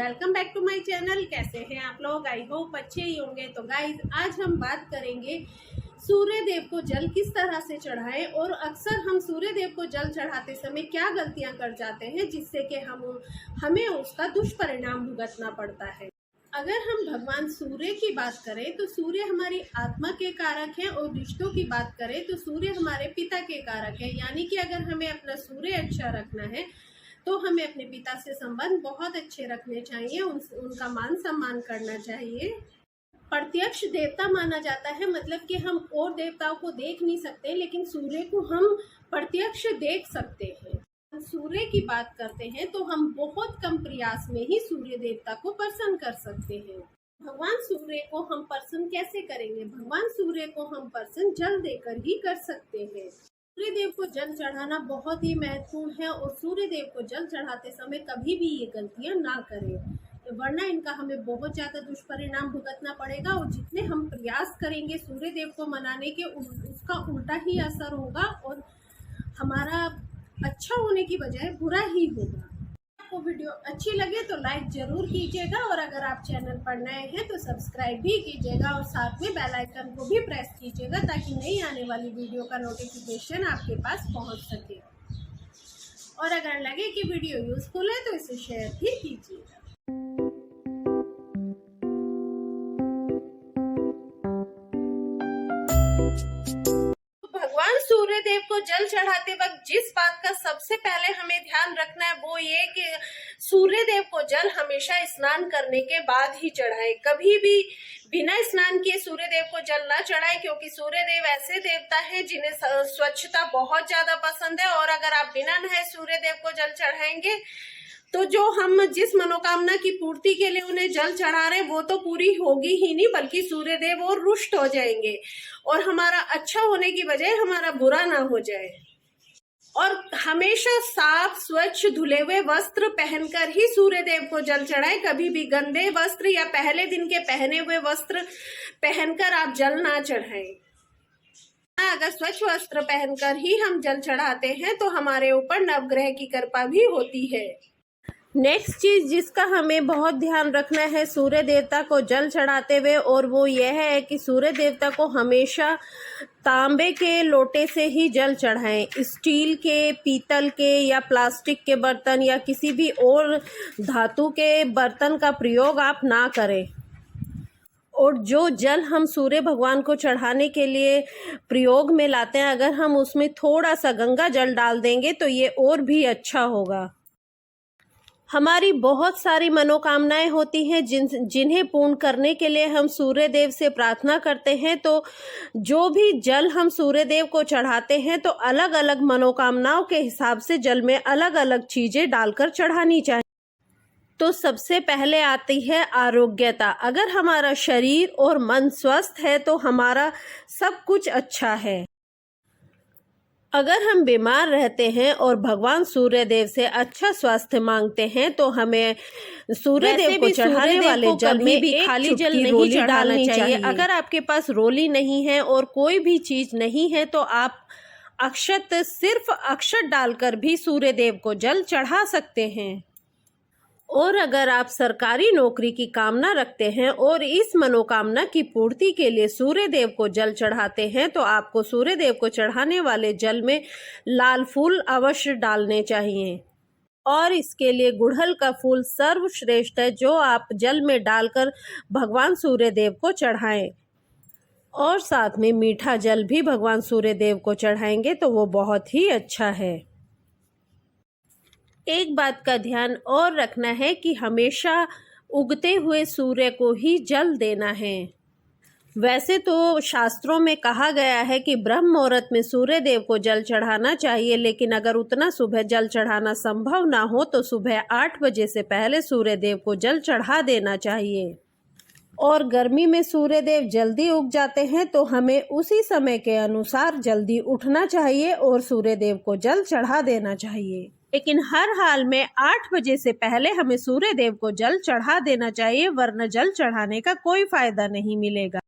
Welcome back to my channel. कैसे हैं आप लोग? आई होप अच्छे ही होंगे। तो गाइज, आज हम बात करेंगे सूर्य देव को जल किस तरह से चढ़ाएं और अक्सर हम सूर्य देव को जल चढ़ाते समय क्या गलतियां कर जाते हैं जिससे कि हमें उसका दुष्परिणाम भुगतना पड़ता है। अगर हम भगवान सूर्य की बात करें तो सूर्य हमारी आत्मा के कारक हैं और रिश्तों की बात करें तो सूर्य हमारे पिता के कारक है। यानी कि अगर हमें अपना सूर्य अच्छा रखना है तो हमें अपने पिता से संबंध बहुत अच्छे रखने चाहिए, उनका मान सम्मान करना चाहिए। प्रत्यक्ष देवता माना जाता है, मतलब कि हम और देवताओं को देख नहीं सकते लेकिन सूर्य को हम प्रत्यक्ष देख सकते हैं। सूर्य की बात करते हैं तो हम बहुत कम प्रयास में ही सूर्य देवता को प्रसन्न कर सकते हैं। भगवान सूर्य को हम प्रसन्न कैसे करेंगे? भगवान सूर्य को हम प्रसन्न जल देकर ही कर सकते हैं। सूर्य देव को जल चढ़ाना बहुत ही महत्वपूर्ण है और सूर्य देव को जल चढ़ाते समय कभी भी ये गलतियां ना करें, वरना इनका हमें बहुत ज़्यादा दुष्परिणाम भुगतना पड़ेगा। और जितने हम प्रयास करेंगे सूर्य देव को मनाने के, उसका उल्टा ही असर होगा और हमारा अच्छा होने की बजाय बुरा ही होगा। आपको वीडियो अच्छी लगे तो लाइक जरूर कीजिएगा और अगर आप चैनल पर नए हैं तो सब्सक्राइब भी कीजिएगा और साथ में बेल आइकन को भी प्रेस कीजिएगा ताकि नई आने वाली वीडियो का नोटिफिकेशन आपके पास पहुंच सके। और अगर लगे कि वीडियो यूजफुल है तो इसे शेयर भी कीजिएगा। भगवान सूर्य देव को जल चढ़ाते वक्त जिस बात का सबसे पहले हमें ध्यान रखना है वो ये कि सूर्य देव को जल हमेशा स्नान करने के बाद ही चढ़ाएं। कभी भी बिना स्नान किए सूर्य देव को जल ना चढ़ाएं, क्योंकि सूर्य देव ऐसे देवता हैं जिन्हें स्वच्छता बहुत ज्यादा पसंद है। और अगर आप बिना नहाए सूर्य देव को जल चढ़ाएंगे तो जो हम जिस मनोकामना की पूर्ति के लिए उन्हें जल चढ़ा रहे वो तो पूरी होगी ही नहीं, बल्कि सूर्य देव और रुष्ट हो जाएंगे और हमारा अच्छा होने की बजाय हमारा बुरा ना हो जाए। और हमेशा साफ स्वच्छ धुले हुए वस्त्र पहनकर ही सूर्य देव को जल चढ़ाएं। कभी भी गंदे वस्त्र या पहले दिन के पहने हुए वस्त्र पहनकर आप जल ना चढ़ाएं। अगर स्वच्छ वस्त्र पहनकर ही हम जल चढ़ाते हैं तो हमारे ऊपर नवग्रह की कृपा भी होती है। नेक्स्ट चीज जिसका हमें बहुत ध्यान रखना है सूर्य देवता को जल चढ़ाते हुए, और वो यह है कि सूर्य देवता को हमेशा तांबे के लोटे से ही जल चढ़ाएं। स्टील के, पीतल के या प्लास्टिक के बर्तन या किसी भी और धातु के बर्तन का प्रयोग आप ना करें। और जो जल हम सूर्य भगवान को चढ़ाने के लिए प्रयोग में लाते हैं, अगर हम उसमें थोड़ा सा गंगा जल डाल देंगे तो ये और भी अच्छा होगा। हमारी बहुत सारी मनोकामनाएं होती हैं जिन्हें पूर्ण करने के लिए हम सूर्य देव से प्रार्थना करते हैं। तो जो भी जल हम सूर्य देव को चढ़ाते हैं तो अलग अलग मनोकामनाओं के हिसाब से जल में अलग अलग चीजें डालकर चढ़ानी चाहिए। तो सबसे पहले आती है आरोग्यता। अगर हमारा शरीर और मन स्वस्थ है तो हमारा सब कुछ अच्छा है। अगर हम बीमार रहते हैं और भगवान सूर्य देव से अच्छा स्वास्थ्य मांगते हैं तो हमें सूर्य देव को चढ़ाने वाले जल में भी खाली जल नहीं डालना चाहिए। अगर आपके पास रोली नहीं है और कोई भी चीज नहीं है तो आप अक्षत, सिर्फ अक्षत डालकर भी सूर्य देव को जल चढ़ा सकते हैं। और अगर आप सरकारी नौकरी की कामना रखते हैं और इस मनोकामना की पूर्ति के लिए सूर्य देव को जल चढ़ाते हैं तो आपको सूर्य देव को चढ़ाने वाले जल में लाल फूल अवश्य डालने चाहिए। और इसके लिए गुड़हल का फूल सर्वश्रेष्ठ है, जो आप जल में डालकर भगवान सूर्य देव को चढ़ाएं। और साथ में मीठा जल भी भगवान सूर्य देव को चढ़ाएंगे तो वो बहुत ही अच्छा है। एक बात का ध्यान और रखना है कि हमेशा उगते हुए सूर्य को ही जल देना है। वैसे तो शास्त्रों में कहा गया है कि ब्रह्म मुहूर्त में सूर्य देव को जल चढ़ाना चाहिए, लेकिन अगर उतना सुबह जल चढ़ाना संभव ना हो तो सुबह 8 बजे से पहले सूर्य देव को जल चढ़ा देना चाहिए। और गर्मी में सूर्य देव जल्दी उग जाते हैं तो हमें उसी समय के अनुसार जल्दी उठना चाहिए और सूर्य देव को जल चढ़ा देना चाहिए। लेकिन हर हाल में 8 बजे से पहले हमें सूर्य देव को जल चढ़ा देना चाहिए, वरना जल चढ़ाने का कोई फायदा नहीं मिलेगा।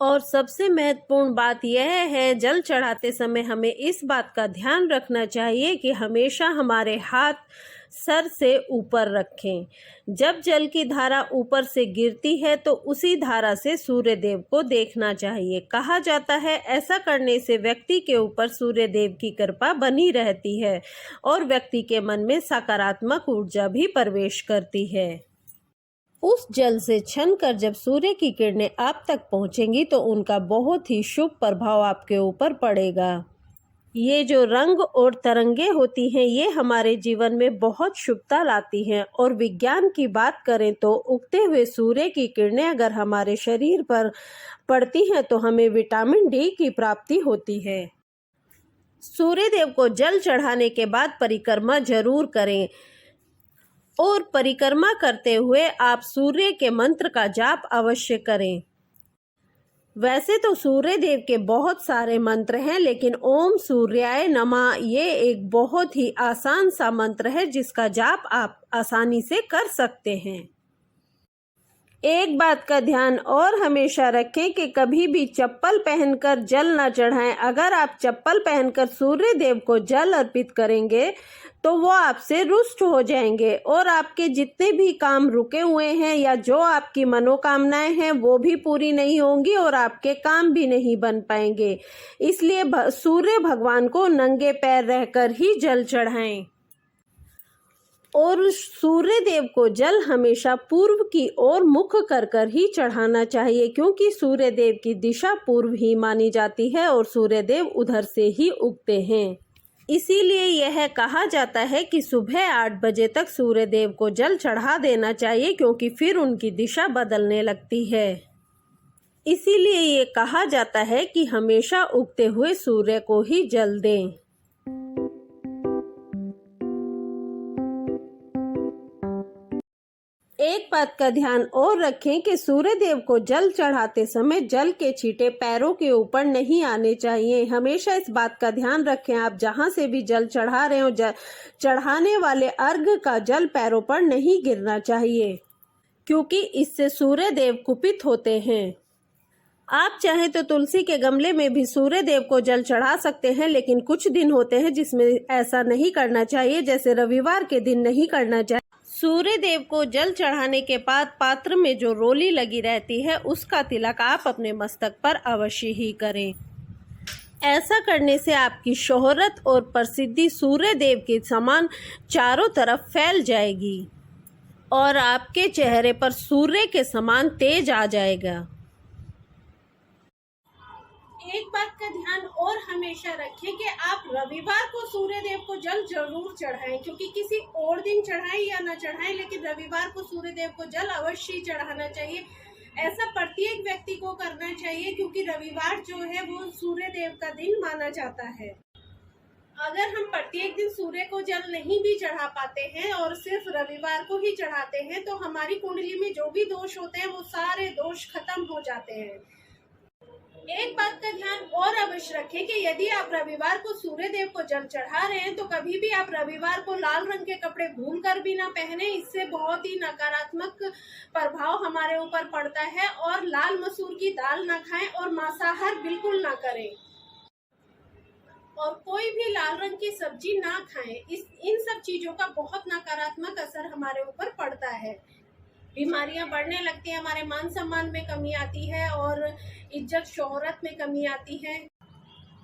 और सबसे महत्वपूर्ण बात यह है, जल चढ़ाते समय हमें इस बात का ध्यान रखना चाहिए कि हमेशा हमारे हाथ सर से ऊपर रखें। जब जल की धारा ऊपर से गिरती है तो उसी धारा से सूर्य देव को देखना चाहिए। कहा जाता है ऐसा करने से व्यक्ति के ऊपर सूर्य देव की कृपा बनी रहती है और व्यक्ति के मन में सकारात्मक ऊर्जा भी प्रवेश करती है। उस जल से छनकर जब सूर्य की किरणें आप तक पहुंचेंगी तो उनका बहुत ही शुभ प्रभाव आपके ऊपर पड़ेगा। ये जो रंग और तरंगे होती हैं ये हमारे जीवन में बहुत शुभता लाती हैं। और विज्ञान की बात करें तो उगते हुए सूर्य की किरणें अगर हमारे शरीर पर पड़ती हैं तो हमें विटामिन डी की प्राप्ति होती है। सूर्य देव को जल चढ़ाने के बाद परिक्रमा जरूर करें और परिक्रमा करते हुए आप सूर्य के मंत्र का जाप अवश्य करें। वैसे तो सूर्य देव के बहुत सारे मंत्र हैं, लेकिन ओम सूर्याय नमः ये एक बहुत ही आसान सा मंत्र है जिसका जाप आप आसानी से कर सकते हैं। एक बात का ध्यान और हमेशा रखें कि कभी भी चप्पल पहनकर जल न चढ़ाएं। अगर आप चप्पल पहनकर सूर्य देव को जल अर्पित करेंगे तो वो आपसे रुष्ट हो जाएंगे और आपके जितने भी काम रुके हुए हैं या जो आपकी मनोकामनाएं हैं वो भी पूरी नहीं होंगी और आपके काम भी नहीं बन पाएंगे। इसलिए सूर्य भगवान को नंगे पैर रहकर ही जल चढ़ाएं। और सूर्य देव को जल हमेशा पूर्व की ओर मुख कर कर ही चढ़ाना चाहिए, क्योंकि सूर्य देव की दिशा पूर्व ही मानी जाती है और सूर्य देव उधर से ही उगते हैं। इसीलिए यह कहा जाता है कि सुबह 8 बजे तक सूर्य देव को जल चढ़ा देना चाहिए, क्योंकि फिर उनकी दिशा बदलने लगती है। इसीलिए ये कहा जाता है कि हमेशा उगते हुए सूर्य को ही जल दें। एक बात का ध्यान और रखें कि सूर्य देव को जल चढ़ाते समय जल के छींटे पैरों के ऊपर नहीं आने चाहिए। हमेशा इस बात का ध्यान रखें, आप जहां से भी जल चढ़ा रहे हो चढ़ाने वाले अर्घ का जल पैरों पर नहीं गिरना चाहिए, क्योंकि इससे सूर्य देव कुपित होते हैं। आप चाहें तो तुलसी के गमले में भी सूर्य देव को जल चढ़ा सकते हैं, लेकिन कुछ दिन होते हैं जिसमें ऐसा नहीं करना चाहिए, जैसे रविवार के दिन नहीं करना चाहिए। सूर्य देव को जल चढ़ाने के बाद पात्र में जो रोली लगी रहती है उसका तिलक आप अपने मस्तक पर अवश्य ही करें। ऐसा करने से आपकी शोहरत और प्रसिद्धि सूर्य देव के समान चारों तरफ फैल जाएगी और आपके चेहरे पर सूर्य के समान तेज आ जाएगा। एक बात का ध्यान और हमेशा रखें कि आप रविवार को सूर्य देव को जल जरूर चढ़ाएं, क्योंकि किसी और दिन चढ़ाएं या ना चढ़ाएं, लेकिन रविवार को सूर्य देव को जल अवश्य ही चढ़ाना चाहिए। ऐसा प्रत्येक व्यक्ति को करना चाहिए, क्योंकि रविवार जो है वो सूर्य देव का दिन माना जाता है। अगर हम प्रत्येक दिन सूर्य को जल नहीं भी चढ़ा पाते हैं और सिर्फ रविवार को ही चढ़ाते हैं तो हमारी कुंडली में जो भी दोष होते हैं वो सारे दोष खत्म हो जाते हैं। एक बात का ध्यान और अवश्य रखें कि यदि आप रविवार को सूर्य देव को जल चढ़ा रहे हैं तो कभी भी आप रविवार को लाल रंग के कपड़े भूलकर भी ना पहने। इससे बहुत ही नकारात्मक प्रभाव हमारे ऊपर पड़ता है। और लाल मसूर की दाल ना खाएं और मांसाहार बिल्कुल ना करें और कोई भी लाल रंग की सब्जी ना खाएं। इन सब चीजों का बहुत नकारात्मक असर हमारे ऊपर पड़ता है। बीमारियां बढ़ने लगती है, हमारे मान सम्मान में कमी आती है और इज्जत शोहरत में कमी आती है।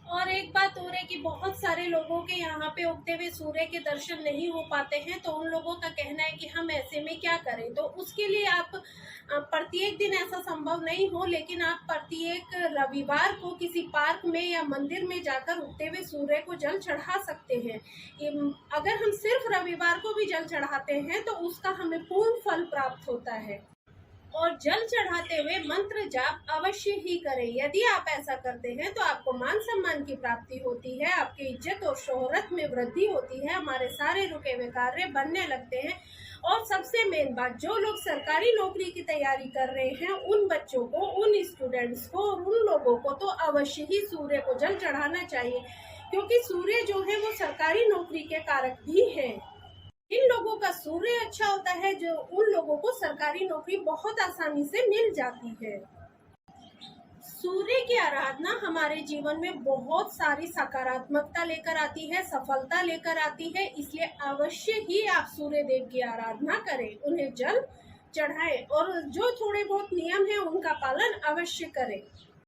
और एक बात और है कि बहुत सारे लोगों के यहाँ पे उगते हुए सूर्य के दर्शन नहीं हो पाते हैं, तो उन लोगों का कहना है कि हम ऐसे में क्या करें। तो उसके लिए आप प्रत्येक दिन ऐसा संभव नहीं हो, लेकिन आप प्रत्येक रविवार को किसी पार्क में या मंदिर में जाकर उगते हुए सूर्य को जल चढ़ा सकते हैं। अगर हम सिर्फ रविवार को भी जल चढ़ाते हैं तो उसका हमें पूर्ण फल प्राप्त होता है। और जल चढ़ाते हुए मंत्र जाप अवश्य ही करें। यदि आप ऐसा करते हैं तो आपको मान सम्मान की प्राप्ति होती है, आपकी इज्जत और शोहरत में वृद्धि होती है, हमारे सारे रुके हुए कार्य बनने लगते हैं। और सबसे मेन बात, जो लोग सरकारी नौकरी की तैयारी कर रहे हैं उन बच्चों को, उन स्टूडेंट्स को और उन लोगों को तो अवश्य ही सूर्य को जल चढ़ाना चाहिए, क्योंकि सूर्य जो है वो सरकारी नौकरी के कारक भी है। इन लोगों का सूर्य अच्छा होता है, जो उन लोगों को सरकारी नौकरी बहुत आसानी से मिल जाती है। सूर्य की आराधना हमारे जीवन में बहुत सारी सकारात्मकता लेकर आती है, सफलता लेकर आती है। इसलिए अवश्य ही आप सूर्य देव की आराधना करें, उन्हें जल चढ़ाएं और जो थोड़े बहुत नियम है उनका पालन अवश्य करें।